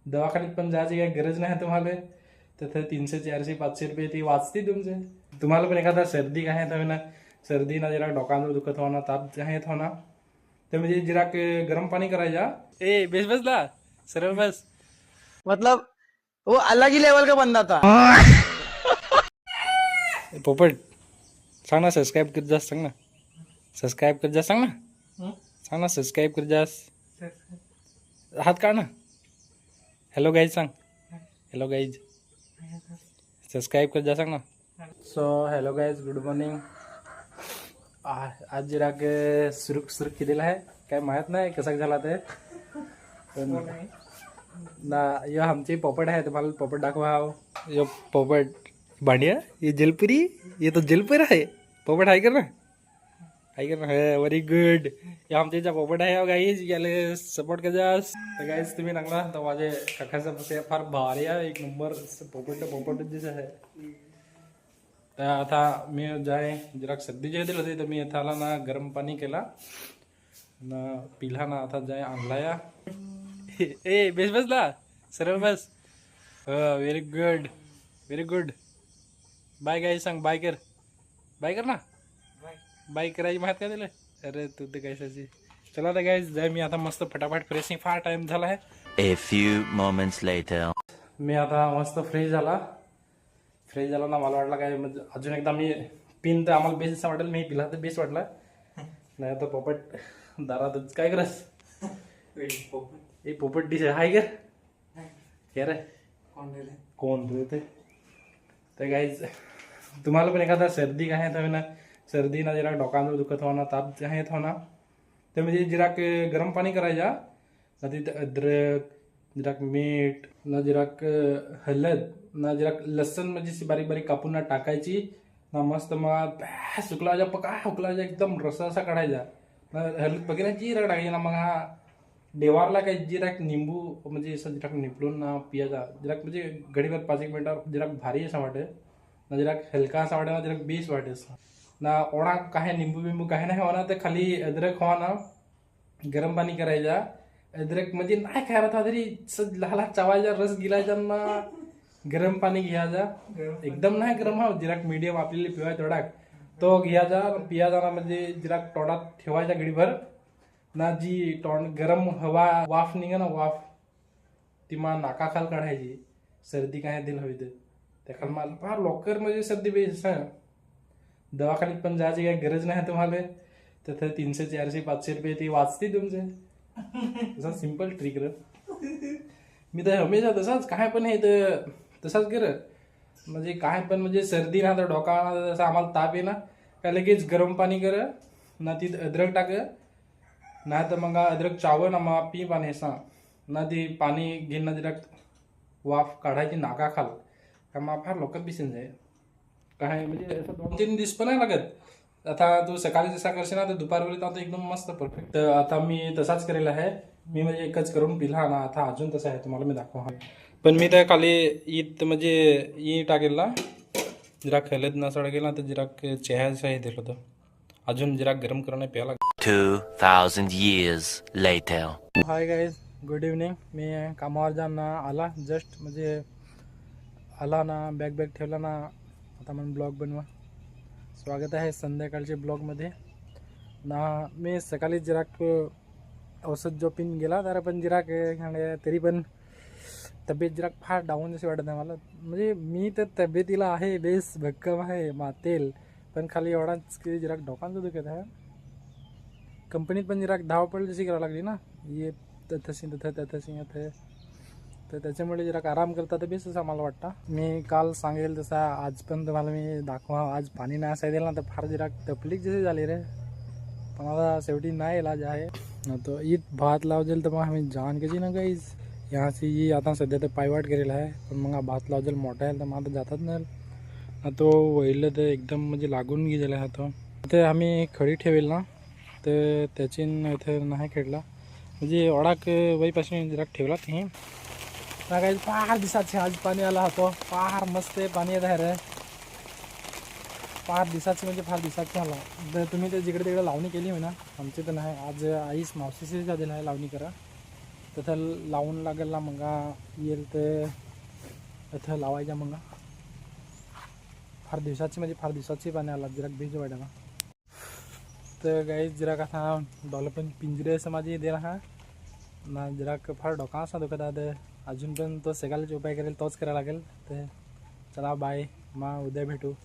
दवाखान्यात पण जायची काही गरज नाही तुम्हाला. तिथे 300 400 500 रुपये ती वाचते तुमचे. तुम्हाला पण एखादा सर्दी काय आहे ना, सर्दी ना जरा डोकांवर दुखत हो ना, ताप आहे हो ना, तर म्हणजे जरा गरम पाणी करायचा. ए बेस बसला सरळ बस. मतलब वो अलग ही लेवल का बंदा था। पोपट सांग ना, सबस्क्राईब कर जास, सांग ना सबस्क्राईब कर जास, सांग ना, सांग ना सबस्क्राईब कर जास. हात काढ ना. हॅलो गाईज सांग. हॅलो गाईज सबस्क्राईब कर जा, सांग ना. So hello guys, good morning. आज जरा सुरुक सुरुक केलेला आहे, काय माहीत नाही कसा झाला ते. पण ना यो आमचे पोपट आहे, तुम्हाला पोपट दाखवा. यो पोपट भांडिया, ये जलपुरी, ये तो जलपुर आहे. पोपट आहे कर ना, आहे कर ना. Very good. या आमच्या पोपट आहे गाईज, याला सपोर्ट कर जास. तर गाईज तुम्ही लागला तर माझे काकाचा बसे फार भारी आहे, एक नंबर पोपट दिस आहे. तर आता मी जाय जरा सर्दी जे दिली होती, तर मी इथं आला ना, गरम पाणी केला ना, पिला ना, आता जाय आणलाया. ए बेस बसला सरळ बस. Very good, very good. Bye guys सांग, बाय कर, बाय कर ना. बाय करायची माहित काय दिलं. अरे तू ते कैसाची. चला तर गाईज जाय, मी आता मस्त फटाफट फ्रेशिंग, फार टाइम झाला आहे. A few moments later. मी आता मस्त फ्रेश झाला ना. मला वाटलं काय म्हणजे अजून एकदा मी पिन, तर आम्हाला बेस वाटेल, मी पिला तर बेस वाटला नाही. तर पोपट दारातच काय करस. ए पोपट डिश हाय कर हे रे. कोण रे ते. तर गाईज तुम्हाला पण एखादा सर्दी काय आहे ना, सर्दी ना जरा डोकांवर दुखत हो ना, ताप आहे हो ना, तर म्हणजे जरा गरम पाणी करायचा ना, तिथे अद्रक, जरा मीठ ना, जरा हळद ना, जरा लसण म्हणजे बारीक बारीक कापून ना टाकायची ना, मस्त मग सुकलायचा, पका हुकलायचा, एकदम रसा असा काढायचा ना, हळद वगैरे जिरा टाकायची ना, मग हा देवारला काही जिरा निंबू म्हणजे असं जरा निपलून ना पियाचा, जरा म्हणजे घडीभर 5-1 मिनिटावर जरा भारी असा वाटे ना, जरा हलका असा वाटे ना, जरा बेस वाटे ना. ओढा काय निंबू बिंबू काय नाही हो ना, तर खाली अद्रक हो ना, गरम पाणी करायचा. अद्रक म्हणजे नाही खायला था तरी लहाला चावायचा, रस गिलायचा ना, गरम पाणी घ्यायचा. एकदम नाही गरम, हा जरा मीडियम आपल्याला पिवाय तोडाक तो घ्यायचा, पियाचा ना, म्हणजे जरा तोडात ठेवायचा घडीभर ना, जी गरम हवा वाफ निघा ना, वाफ ती मा नाकाखाल काढायची. सर्दी काय दिलं हवी त्या खाल मला फार लवकर म्हणजे सर्दी बेस. दवाखान्यात पण जायची काही गरज नाही तुम्हाला. तिथे 300 400 500 रुपये ती वाचते तुमचे. तसा सिंपल ट्रिक र. मी तर हमेशा तसाच काय पण हे तर तसाच कर, म्हणजे काय पण म्हणजे सर्दी ना, तर डोका ना, तसं आम्हाला ताप आहे ना, काय लगेच गरम पाणी कर ना, तिथं अद्रक टाक नाही, तर मग अद्रक चाव ना, मग पी पाणी सांग ना, ती पाणी घेऊन ना, जरा वाफ काढायची नाका खाल का, मग फार लोक बिसून जाईल काय, म्हणजे असं 2-3 दिवस पण नाही लागत. आता तू सकाळी जसा करशील ना, तर दुपारपर्यंत आता एकदम मस्त परफेक्ट. तर आता मी तसाच करेल आहे, मी म्हणजे एकच करून पिला ना, आता अजून तसं आहे, तुम्हाला मी दाखवा. पण मी तर खाली ईद म्हणजे ई टाकेल ना, जरा हळद नसळ गेला, तर जरा चहाचं हे दिलं होतं, अजून जरा गरम करून प्यायला. 2000 years later. Hi guys, good evening. मी कामावर जाऊन आला, जस्ट म्हणजे आला ना, बॅग ठेवला ना, आता मला ब्लॉग बनवा. स्वागत आहे संध्याकाळच्या ब्लॉगमध्ये ना. मी सकाळी जरा औषध जो पिन गेला, तर पण जरा तरी पण तब्येत जरा फार डाऊन जशी वाटत आहे मला. म्हणजे मी तर तब्येतीला आहे बेस भक्कम आहे मातेल, पण खाली एवढाच की जरा डोकांचं दुखत आहे. कंपनीत पण जरा धावपळ जशी करावं लागली ना, ये तथंशी तर त्याच्यामुळे जरा आराम करता तर बेस असं मला वाटतं. मी काल सांगेल तसा आज पण तुम्हाला मी दाखवा. आज पाणी नाही असाय दिलं ना, तर फार जरा तकलीफ जशी झाली रे, पण आता शेवटी नाही इलाज आहे. तो ईद भात लावजेल तर मग आम्ही जान कशी ना गाईज याची ही आता सध्या तर पायवाट करेल आहे, पण मग भात लावजेल मोठा आहे तर मग आता जातात नाही. तो वहिलं तर एकदम म्हणजे लागून गेलेला आहे. तो ते आम्ही खडी ठेवेल ना, तर त्याची इथे नाही खेळला, म्हणजे ओढाक वहीपासून जरा ठेवला ते ना. काही फार दिवसाचे आज पाणी आला होतो, फार मस्त पाणी येत आहे रे, फार दिवसाचे म्हणजे फार दिवसाचे आला. तर तुम्ही ते जिकडे तिकडे लावणी केली होय ना, आमची तर नाही. आज आईस मावशीची झालेला आहे लावणी करा, तिथं लावून लागेल ना मग येईल ते इथं लावायच्या मग फार दिवसाची पाणी आला जरा बीज वाढायला तर काही जरा कसा डॉलफिन पिंजरे असं माझी दे हा ना जरा फार डोका असा दुखत आहे अजून पण तो सेगायलाचे उपाय करेल तोच करायला लागेल तर चला बाय मग उद्या भेटू.